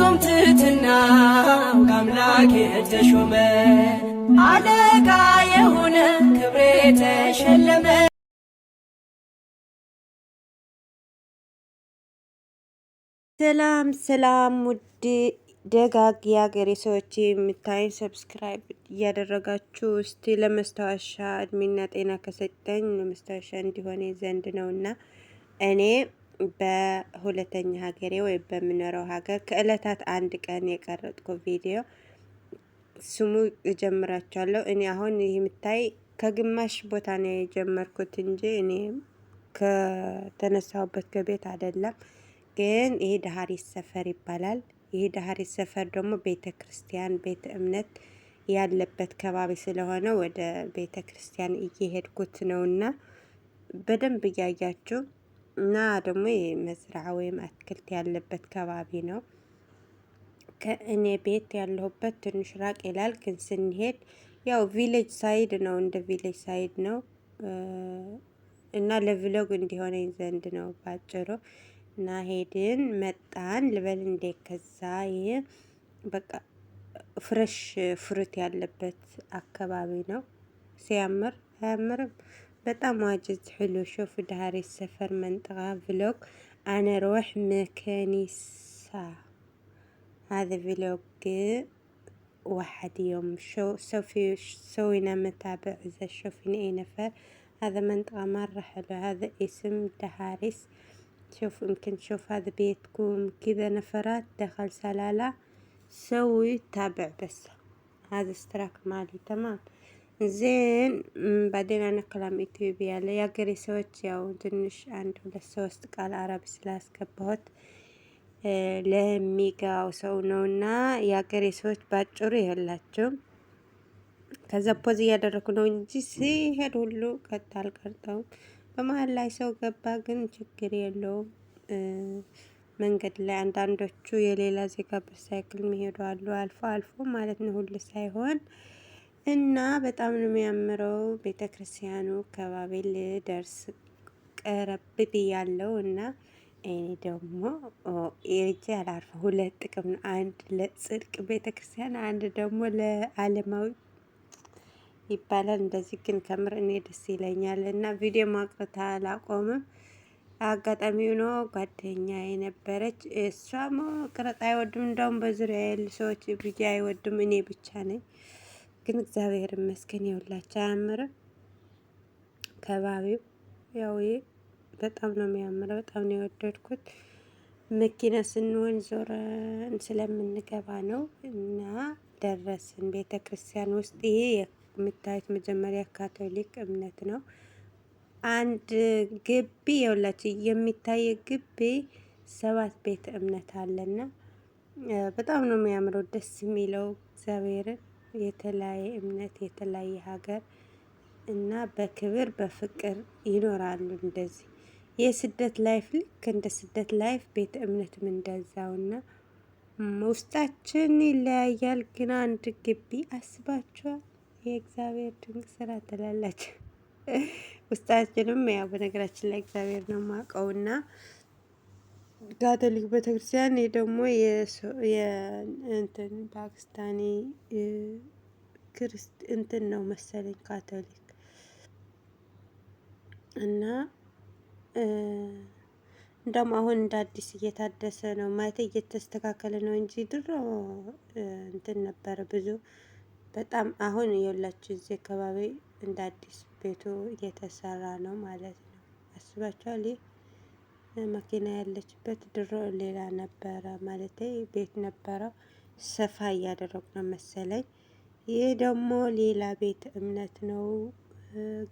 ፍጹም ትሕትናው ከአምላክ የተሾመ አለቃ የሆነ ክብሬ ተሸለመ። ሰላም ሰላም ውድ ደጋግ የሀገሬ ሰዎች የምታዩኝ ሰብስክራይብ እያደረጋችሁ እስቲ ለመስታወሻ እድሜና ጤና ከሰጠኝ ለመስታወሻ እንዲሆን ዘንድ ነውና እኔ በሁለተኛ ሀገሬ ወይም በምኖረው ሀገር ከእለታት አንድ ቀን የቀረጥኩ ቪዲዮ ስሙ እጀምራችኋለሁ። እኔ አሁን ይህ የምታይ ከግማሽ ቦታ ነው የጀመርኩት እንጂ እኔ ከተነሳሁበት ከቤት አይደለም። ግን ይሄ ዳሃሪት ሰፈር ይባላል። ይሄ ዳሃሪት ሰፈር ደግሞ ቤተ ክርስቲያን ቤተ እምነት ያለበት ከባቢ ስለሆነ ወደ ቤተ ክርስቲያን እየሄድኩት ነውና በደንብ እያያችሁ እና ደግሞ የመዝራዓ ወይም አትክልት ያለበት ከባቢ ነው። ከእኔ ቤት ያለሁበት ትንሽ ራቅ ይላል። ግን ስንሄድ ያው ቪሌጅ ሳይድ ነው፣ እንደ ቪሌጅ ሳይድ ነው እና ለቪሎግ እንዲሆነኝ ዘንድ ነው ባጭሩ። እና ሄድን መጣን ልበል እንዴ። ከዛ ይሄ በቃ ፍረሽ ፍሩት ያለበት አካባቢ ነው። ሲያምር አያምርም? በጣም ዋጅዝ حلو شوف دهاري السفر منطقة فلوج. أنا روح مكنيسة. هذا فلوج واحد يوم شو سوينا متابع إذا شوفين أي نفر. هذا منطقة مرة حلوة. هذا اسم دهاريس. شوف يمكن تشوف هذا بيتكم كذا نفرات دخل سلالة. سوي تابع بس. هذا اشتراك مالي تمام زين. بعدين أنا كلام إثيوبيا يا قري سويت ياو تنش عند ولا سوست قال عربي سلاس كبهت ለሚጋው ሰው ነውና ያገሬ ሰዎች ባጭሩ ይኸላችሁ። ከዛ ፖዝ እያደረኩ ነው እንጂ ሲሄድ ሁሉ ቀጥ አልቀርጠውም። በመሀል ላይ ሰው ገባ፣ ግን ችግር የለውም። መንገድ ላይ አንዳንዶቹ የሌላ ዜጋ በሳይክል የሚሄዱ አሉ፣ አልፎ አልፎ ማለት ነው፣ ሁሉ ሳይሆን እና በጣም ነው የሚያምረው። ቤተክርስቲያኑ ከባቢ ልደርስ ቀረብ ብያለሁ እና እኔ ደግሞ የእጄ አላርፈ ሁለት ጥቅም ነው። አንድ ለጽድቅ ቤተክርስቲያን፣ አንድ ደግሞ ለዓለማዊ ይባላል። እንደዚህ ግን ከምር እኔ ደስ ይለኛል እና ቪዲዮ ማቅረታ አላቆምም። አጋጣሚው ነው ጓደኛ የነበረች እሷ መቅረጥ አይወድም። እንደውም በዙሪያ ያሉ ሰዎች ቪዲዮ አይወድም፣ እኔ ብቻ ነኝ። ግን እግዚአብሔር ይመስገን ይኸውላችሁ አያምርም? ከባቢው ያው በጣም ነው የሚያምረው። በጣም ነው የወደድኩት። መኪና ስንሆን ዞረን ስለምንገባ ነው እና ደረስን ቤተ ክርስቲያን ውስጥ። ይሄ የምታዩት መጀመሪያ ካቶሊክ እምነት ነው። አንድ ግቢ የሁላችሁ የሚታይ ግቢ 7 ቤተ እምነት አለና በጣም ነው የሚያምረው፣ ደስ የሚለው። እግዚአብሔርን የተለያየ እምነት የተለያየ ሀገር እና በክብር በፍቅር ይኖራሉ። እንደዚህ የስደት ላይፍ ልክ እንደ ስደት ላይፍ ቤተ እምነትም እንደዛውና ውስጣችን ይለያያል፣ ግን አንድ ግቢ አስባችኋል? የእግዚአብሔር ድንቅ ስራ ትላላችሁ። ውስጣችንም ያው በነገራችን ላይ እግዚአብሔር ነው የማውቀውና ካቶሊክ ቤተክርስቲያን ደግሞ የእንትን ፓኪስታኒ እንትን ነው መሰለኝ ካቶሊክ እና እንደውም አሁን እንደ አዲስ እየታደሰ ነው ማለት እየተስተካከለ ነው እንጂ ድሮ እንትን ነበረ ብዙ በጣም። አሁን የሁላችሁ እዚህ አካባቢ እንደ አዲስ ቤቱ እየተሰራ ነው ማለት ነው። አስባችኋል? መኪና ያለችበት ድሮ ሌላ ነበረ ማለት ቤት ነበረው። ሰፋ እያደረጉ ነው መሰለኝ። ይሄ ደግሞ ሌላ ቤት እምነት ነው።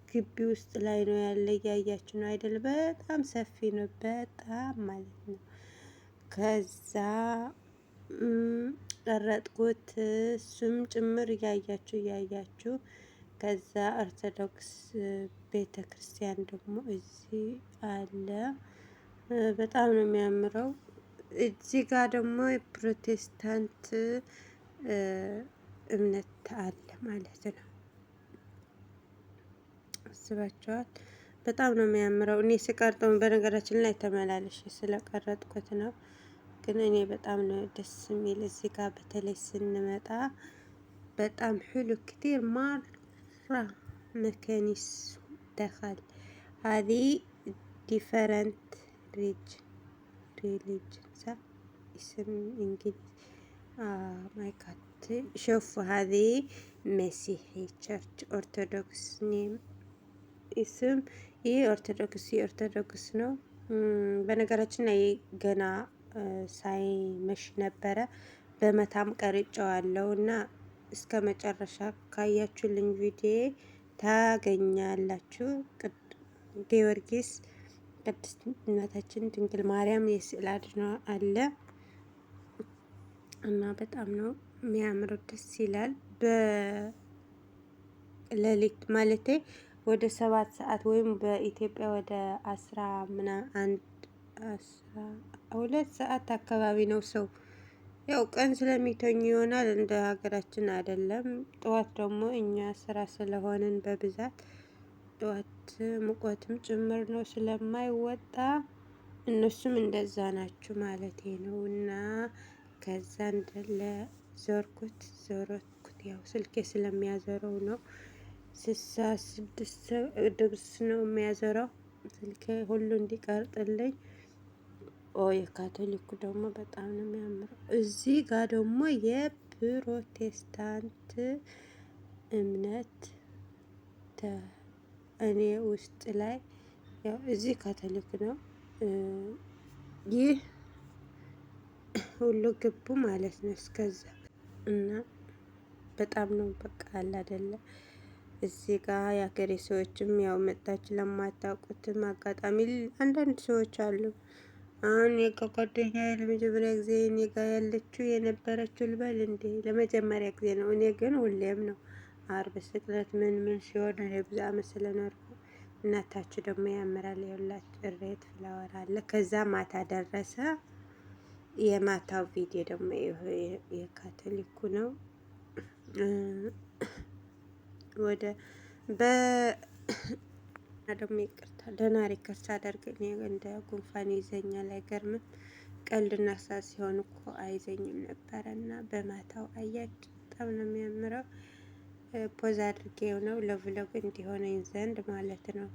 ግቢ ውስጥ ላይ ነው ያለ፣ እያያችሁ ነው አይደል? በጣም ሰፊ ነው በጣም ማለት ነው። ከዛ ቀረጥኩት እሱም ጭምር እያያችሁ። ከዛ ኦርቶዶክስ ቤተ ክርስቲያን ደግሞ እዚህ አለ። በጣም ነው የሚያምረው። እዚህ ጋር ደግሞ የፕሮቴስታንት እምነት አለ ማለት ነው። አስባችኋል? በጣም ነው የሚያምረው። እኔ ስቀርጠው በነገራችን ላይ ተመላለሽ ስለቀረጥኩት ነው። ግን እኔ በጣም ነው ደስ የሚል እዚህ ጋር በተለይ ስንመጣ በጣም حلو كتير مرة مكانيس دخل هذه different religion صح اسم انجليزي ماي جاد شوفوا هذه مسيحي تشرش ኦርቶዶክስ ኔም اسم ይህ ኦርቶዶክስ ነው። በነገራችን ላይ ገና ሳይመሽ ነበረ በመታም ቀርጬዋለሁ እና እስከ መጨረሻ ካያችሁልኝ ቪዲዮ ታገኛላችሁ። ጊዮርጊስ ቅድስት እናታችን ድንግል ማርያም የስዕል አድኖ አለ እና በጣም ነው የሚያምረው፣ ደስ ይላል። በሌሊት ማለቴ ወደ 7 ሰዓት ወይም በኢትዮጵያ ወደ 12 ሰዓት አካባቢ ነው ሰው ያው ቀን ስለሚተኙ ይሆናል። እንደ ሀገራችን አይደለም። ጠዋት ደግሞ እኛ ስራ ስለሆንን በብዛት ጠዋት ሙቀትም ጭምር ነው ስለማይወጣ እነሱም እንደዛ ናቸው ማለቴ ነው። እና ከዛ እንደለ ዞርኩት ያው ስልኬ ስለሚያዘረው ነው። 66 ድግስ ነው የሚያዘረው ስልኬ ሁሉ እንዲቀርጥልኝ። የካቶሊኩ ደግሞ በጣም ነው የሚያምረው። እዚህ ጋር ደግሞ የፕሮቴስታንት እምነት እኔ ውስጥ ላይ ያው እዚህ ካቶሊክ ነው። ይህ ሁሉ ግቡ ማለት ነው እስከዛ እና በጣም ነው በቃ አለ አይደለ። እዚህ ጋር የሀገሬ ሰዎችም ያው መጣችሁ ለማታውቁትም አጋጣሚ አንዳንድ ሰዎች አሉ። አሁን የጓደኛዬ ለመጀመሪያ ጊዜ እኔ ጋር ያለችው የነበረችው ልበል እንዴ ለመጀመሪያ ጊዜ ነው። እኔ ግን ሁሌም ነው አርብ ስቅለት ምን ሲሆን ብዙ ዓመት ስለኖርኩ። እናታችሁ ደግሞ ያምራል። የሁላችሁ እሬት ፍላወር አለ። ከዛ ማታ ደረሰ። የማታው ቪዲዮ ደግሞ የካቶሊኩ ነው። ወደ ደግሞ ይቅርታ ደህና ሪከርስ አደርገኝ እንደ ጉንፋን ይዘኛል። አይገርምም? ቀልድና ሳቅ ሲሆን እኮ አይዘኝም ነበረ እና በማታው አያችሁ በጣም ነው የሚያምረው። ፖዝ አድርጌው ነው ለቭሎግ እንዲሆነኝ ዘንድ ማለት ነው።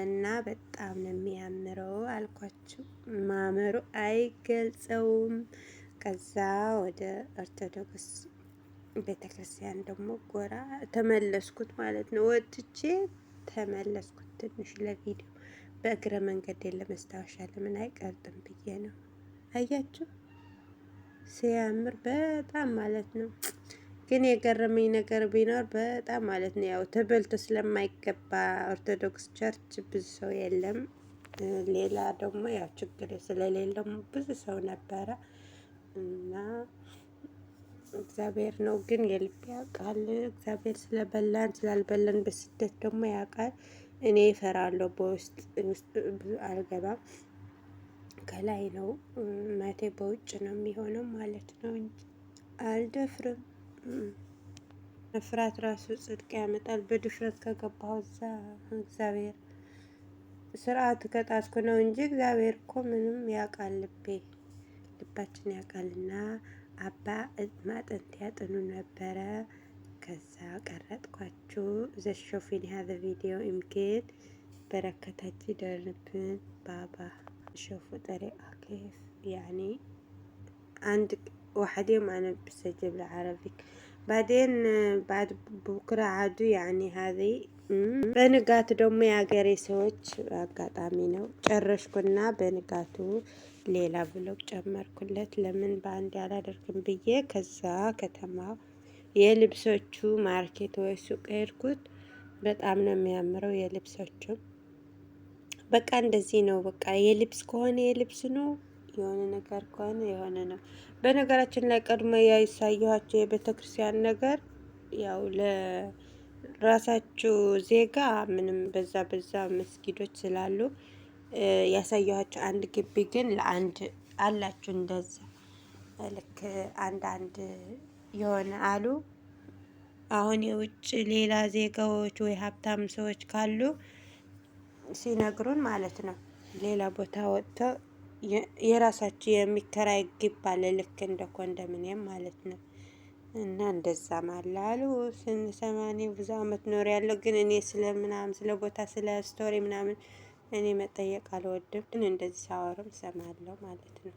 እና በጣም ነው የሚያምረው አልኳችሁ። ማመሩ አይገልጸውም። ከዛ ወደ ኦርቶዶክስ ቤተክርስቲያን ደግሞ ጎራ ተመለስኩት ማለት ነው። ወጥቼ ተመለስኩት ትንሽ ለቪዲዮ በእግረ መንገድ ለመስታወሻ ለምን አይቀርጥም ብዬ ነው። አያችሁ ሲያምር በጣም ማለት ነው። ግን የገረመኝ ነገር ቢኖር በጣም ማለት ነው ያው ተበልቶ ስለማይገባ ኦርቶዶክስ ቸርች ብዙ ሰው የለም። ሌላ ደግሞ ያው ችግር ስለሌለው ብዙ ሰው ነበረ እና እግዚአብሔር ነው ግን የልብ ያውቃል። እግዚአብሔር ስለበላን ስላልበላን በስደት ደግሞ ያውቃል። እኔ እፈራለሁ። በውስጥ ብዙ አልገባም። ከላይ ነው ማለቴ በውጭ ነው የሚሆነው ማለት ነው እንጂ አልደፍርም። መፍራት ራሱ ጽድቅ ያመጣል። በድፍረት ከገባሁ እዛ እግዚአብሔር ስርዓት ከጣስኩ ነው እንጂ እግዚአብሔር እኮ ምንም ያውቃል። ልባችን ያውቃልና አባ ማጥንት ያጥኑ ነበረ። ከዛ ቀረጥኳችሁ ዘሾፊን هذا ቪዲዮ يمكن በረከታችሁ ይደርብን ባባ شوفوا طريقة كيف يعني عند واحد يوم أنا بسجل بالعربي بعدين بعد بكرة عادوا يعني هذه በንጋቱ ደግሞ የሀገሬ ሰዎች አጋጣሚ ነው ጨረሽኩና በንጋቱ ሌላ ብሎግ ጨመርኩለት። ለምን በአንድ ያላደርግም ብዬ ከዛ ከተማው የልብሶቹ ማርኬት ወይ ሱቅ ሄድኩት። በጣም ነው የሚያምረው የልብሶቹ። በቃ እንደዚህ ነው። በቃ የልብስ ከሆነ የልብስ ነው፣ የሆነ ነገር ከሆነ የሆነ ነው። በነገራችን ላይ ቀድሞ ያሳየኋቸው የቤተክርስቲያን ነገር ያው ለራሳችሁ ዜጋ ምንም በዛ መስጊዶች ስላሉ ያሳየኋቸው አንድ ግቢ ግን ለአንድ አላችሁ እንደዛ ልክ አንድ የሆነ አሉ። አሁን የውጭ ሌላ ዜጋዎች ወይ ሀብታም ሰዎች ካሉ ሲነግሩን ማለት ነው ሌላ ቦታ ወጥተው የራሳችሁ የሚከራይ ግብ አለ፣ ልክ እንደ ኮንዶሚኒየም ማለት ነው። እና እንደዛም አለ አሉ ስንሰማ። እኔ ብዙ አመት ኖር ያለው ግን እኔ ስለ ምናምን ስለ ቦታ ስለ ስቶሪ ምናምን እኔ መጠየቅ አልወድም፣ ግን እንደዚህ ሳወርም ሰማለሁ ማለት ነው።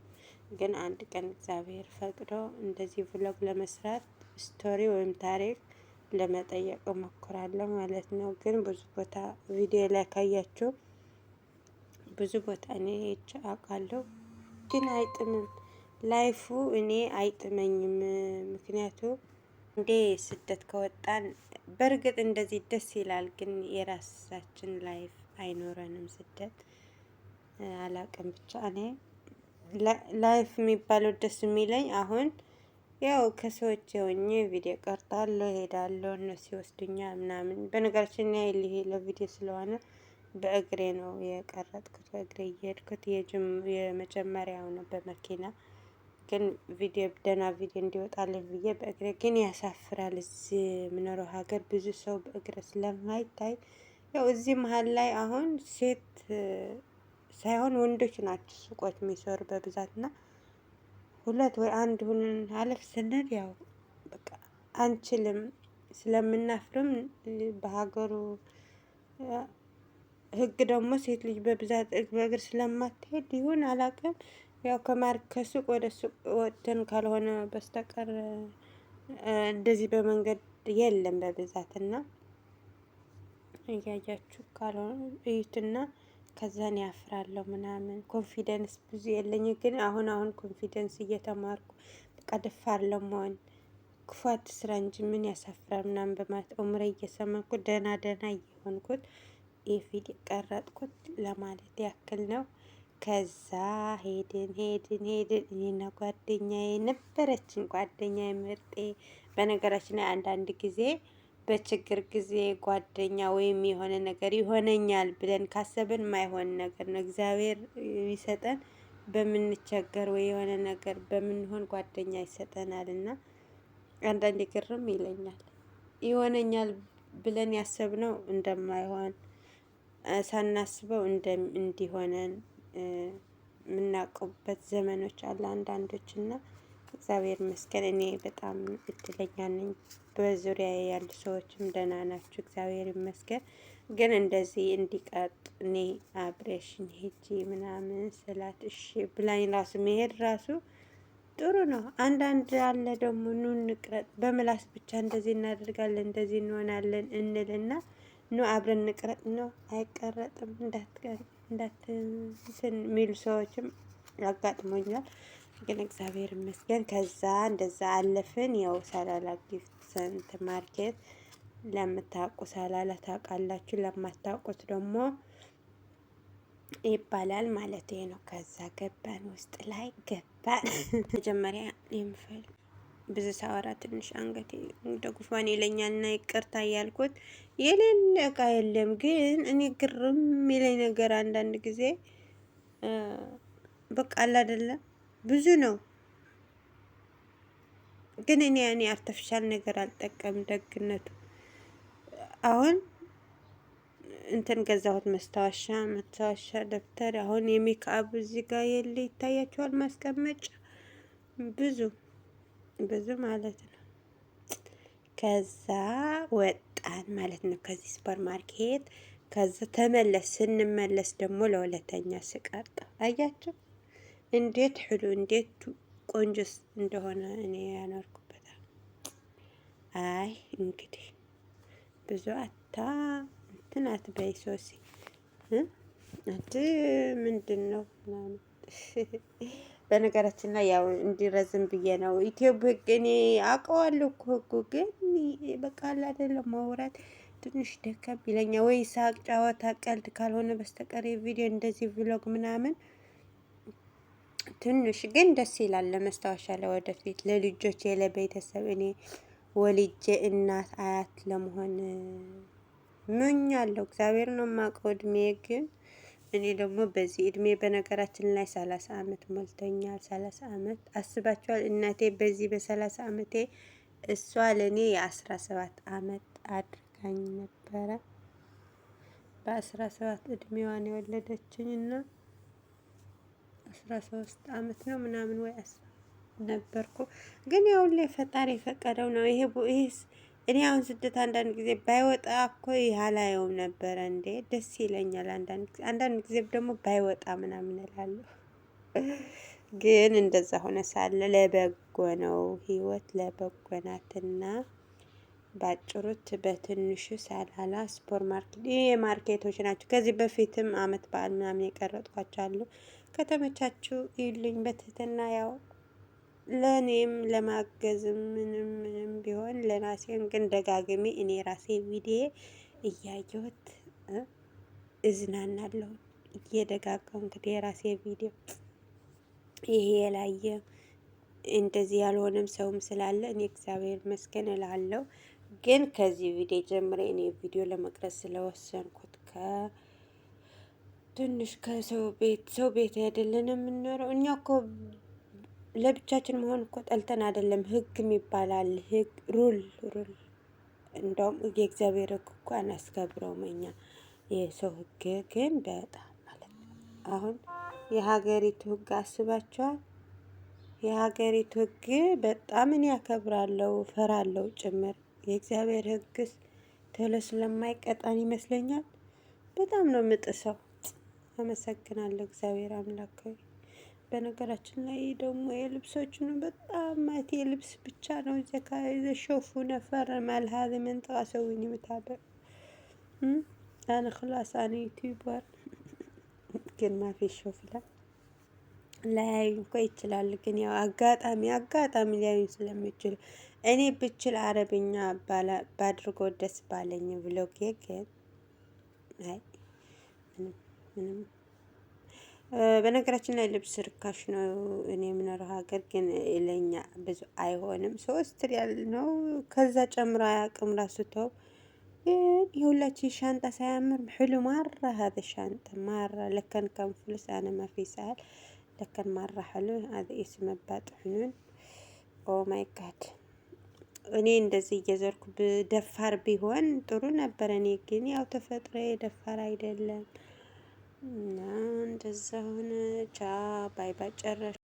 ግን አንድ ቀን እግዚአብሔር ፈቅዶ እንደዚህ ቭሎግ ለመስራት ስቶሪ ወይም ታሪክ ለመጠየቅ እሞክራለሁ ማለት ነው። ግን ብዙ ቦታ ቪዲዮ ላይ ካያችሁ ብዙ ቦታ እኔ ሄጄ አውቃለሁ፣ ግን አይጥምም ላይፉ። እኔ አይጥመኝም። ምክንያቱ እንዴ ስደት ከወጣን በእርግጥ እንደዚህ ደስ ይላል፣ ግን የራሳችን ላይፍ አይኖረንም። ስደት አላቅም ብቻ እኔ ላይፍ የሚባለው ደስ የሚለኝ አሁን ያው ከሰዎች ሆኜ ቪዲዮ ቀርጣለሁ፣ ሄዳለሁ፣ እነሱ ይወስዱኛል ምናምን። በነገራችን ላይ ይሄ ለቪዲዮ ስለሆነ በእግሬ ነው የቀረጥኩት፣ በእግሬ እየሄድኩት የመጀመሪያው ነው በመኪና። ግን ቪዲዮ ደህና ቪዲዮ እንዲወጣልኝ ብዬ በእግሬ። ግን ያሳፍራል፣ እዚህ የምኖረው ሀገር ብዙ ሰው በእግር ስለማይታይ ያው እዚህ መሀል ላይ አሁን ሴት ሳይሆን ወንዶች ናቸው ሱቆች የሚሰሩ በብዛት። እና ሁለት ወይ አንድ ሁነን አለፍ ስንል ያው በቃ አንችልም። ስለምናፍርም በሀገሩ ህግ ደግሞ ሴት ልጅ በብዛት በእግር ስለማትሄድ ይሁን አላውቅም። ያው ከሱቅ ወደ ሱቅ ወጥተን ካልሆነ በስተቀር እንደዚህ በመንገድ የለም በብዛት። እና እያያችሁ ካልሆነ እዩትና ከዛን ያፍራለሁ ምናምን። ኮንፊደንስ ብዙ የለኝ፣ ግን አሁን ኮንፊደንስ እየተማርኩ በቃ ደፋር ለመሆን ክፉ አትስራ እንጂ ምን ያሳፍራል ምናምን በማለት ኡምሬ እየሰመንኩ ደህና እየሆንኩት ይህ ቪዲዮ ቀረጥኩት ለማለት ያክል ነው። ከዛ ሄድን እኔና ጓደኛዬ ነበረችን፣ ጓደኛዬ ምርጤ። በነገራችን ላይ አንዳንድ ጊዜ በችግር ጊዜ ጓደኛ ወይም የሆነ ነገር ይሆነኛል ብለን ካሰብን ማይሆን ነገር ነው እግዚአብሔር ይሰጠን። በምንቸገር ወይ የሆነ ነገር በምንሆን ጓደኛ ይሰጠናል። እና አንዳንዴ ግርም ይለኛል፣ ይሆነኛል ብለን ያሰብነው እንደማይሆን ሳናስበው እንዲሆነን የምናውቅበት ዘመኖች አለ አንዳንዶች። እና እግዚአብሔር ይመስገን እኔ በጣም እድለኛ ነኝ። በዙሪያ ያሉ ሰዎችም ደህና ናቸው፣ እግዚአብሔር ይመስገን። ግን እንደዚህ እንዲቀጥ እኔ አብሬሽን ሄጂ ምናምን ስላት እሺ ብላኝ ራሱ መሄድ ራሱ ጥሩ ነው። አንዳንድ አለ ደግሞ ኑ እንቅረጥ በምላስ ብቻ እንደዚህ እናደርጋለን እንደዚህ እንሆናለን እንልና ኑ አብረን እንቅረጥ ነው፣ አይቀረጥም የሚሉ ሰዎችም ያጋጥሞኛል። ግን እግዚአብሔር ይመስገን ከዛ እንደዛ አለፍን። ያው ሰላላ ጊፍት ሰንት ማርኬት ለምታውቁ ሰላላ ታውቃላችሁ፣ ለማታውቁት ደግሞ ይባላል ማለት ነው። ከዛ ገባን፣ ውስጥ ላይ ገባን። መጀመሪያ የምፈልግ ብዙ ሳወራ ትንሽ አንገቴ እንደ ጉፋን ይለኛል እና ይቅርታ እያልኩት የሌለ እቃ የለም። ግን እኔ ግርም የሚለኝ ነገር አንዳንድ ጊዜ በቃ አለ አይደለም ብዙ ነው። ግን እኔ አርተፊሻል ነገር አልጠቀም። ደግነቱ አሁን እንትን ገዛሁት መስታወሻ ደብተር። አሁን የሜካፕ እዚህ ጋር የለ ይታያችኋል፣ ማስቀመጫ ብዙ ማለት ነው። ከዛ ወጣን ማለት ነው ከዚህ ሱፐር ማርኬት። ከዛ ስንመለስ ደግሞ ለሁለተኛ ስቀርጥ አያችሁ እንዴት ሁሉ እንዴት ቆንጆስ እንደሆነ እኔ ያኖርኩበታል። አይ እንግዲህ ብዙ እንትን አትበይ ሶሲ አንቺ ምንድን ነው ምናምን። በነገራችን ላይ ያው እንዲረዝም ብዬ ነው ኢትዮጵያ እኔ አውቀዋለሁ እኮ ህጉ፣ ግን በቃ አይደለም ማውራት ትንሽ ደከም ይለኛል። ወይ ሳቅ ጨዋታ ቀልድ ካልሆነ በስተቀር የቪዲዮ እንደዚህ ቪሎግ ምናምን ትንሽ ግን ደስ ይላል። ለመስታወሻ ለወደፊት ለልጆቼ ለቤተሰብ እኔ ወልጄ እናት አያት ለመሆን ምኛለሁ። እግዚአብሔር ነው የማውቀው። እድሜ ግን እኔ ደግሞ በዚህ እድሜ በነገራችን ላይ 30 አመት ሞልቶኛል። 30 አመት አስባችኋል? እናቴ በዚህ በ30 አመቴ እሷ ለኔ የ17 አመት አድርጋኝ ነበረ። በ17 እድሜዋን የወለደችኝ እና 13 አመት ነው ምናምን ወይ ነበርኩ። ግን ያው ላይ ፈጣሪ የፈቀደው ነው። ይሄስ እኔ አሁን ስደት አንዳንድ ጊዜ ባይወጣ እኮ ያላየውም ነበረ እንዴ ደስ ይለኛል። አንዳንድ ጊዜ ደግሞ ባይወጣ ምናምን እላለሁ። ግን እንደዛ ሆነ ሳለ ለበጎ ነው። ህይወት ለበጎ ናትና ባጭሩት በትንሹ ሳላላ ሱፐር ማርኬት ይሄ ማርኬቶች ናቸው። ከዚህ በፊትም አመት በዓል ምናምን የቀረጥኳቸው አሉ። ከተመቻችሁ ይልኝ በትህትና ያው ለኔም ለማገዝም ምንም ቢሆን ለራሴም ግን ደጋግሜ እኔ ራሴ ቪዲዮ እያየሁት እዝናናለሁ። እየደጋጋው እንግዲህ የራሴ ቪዲዮ ይሄ የላየ እንደዚህ ያልሆነም ሰውም ስላለ እኔ እግዚአብሔር ይመስገን እላለሁ። ግን ከዚህ ቪዲዮ ጀምሬ እኔ ቪዲዮ ለመቅረጽ ስለወሰንኩት ትንሽ ከሰው ቤት አይደለን የምንኖረው እኛ እኮ ለብቻችን መሆን እኮ ጠልተን አይደለም። ህግ የሚባል ህግ ሩል እንደውም የእግዚአብሔር ህግ እኮ አናስከብረውም እኛ። የሰው ህግ ግን በጣም ማለት ነው። አሁን የሀገሪቱ ህግ አስባችኋል? የሀገሪቱ ህግ በጣም እኔ አከብራለሁ እፈራለሁ ጭምር። የእግዚአብሔር ህግስ ቶሎ ስለማይቀጣን ይመስለኛል በጣም ነው የምጥሰው። አመሰግናለሁ እግዚአብሔር አምላክ። በነገራችን ላይ ደግሞ የልብሶችን በጣም ማለቴ የልብስ ብቻ ነው ዘካ ሾፉ ነፈር ማልሃዝ መንጠቃ ሰውኝ ምታበ አነ خلاص انا ዩቲዩበር ግን ማፊ ሾፍላ ላይ እኮ ይችላል። ግን ያው አጋጣሚ ሊያዩኝ ስለሚችሉ እኔ ብችል አረብኛ ባድርጎ ደስ ባለኝ ብሎጌ ግን አይ ምንም በነገራችን ላይ ልብስ ርካሽ ነው። እኔ የምኖረው ሀገር ግን ለኛ ብዙ አይሆንም። 3 ሪያል ነው። ከዛ ጨምሮ አያውቅም ራሱ ተው። የሁላችን ሻንጣ ሳያምር حلو مرة هذا الشنطة مرة لكن كم فلوس أنا ما في سهل لكن مرة حلو هذا اسمه باتحنون ኦ ማይ ጋድ እኔ እንደዚህ እየዘርኩ በደፋር ቢሆን ጥሩ ነበር። እኔ ግን ያው ተፈጥሮዬ ደፋር አይደለም እና እንደዛ ሆነ። ቻ ባይ ባይ ጨረሽ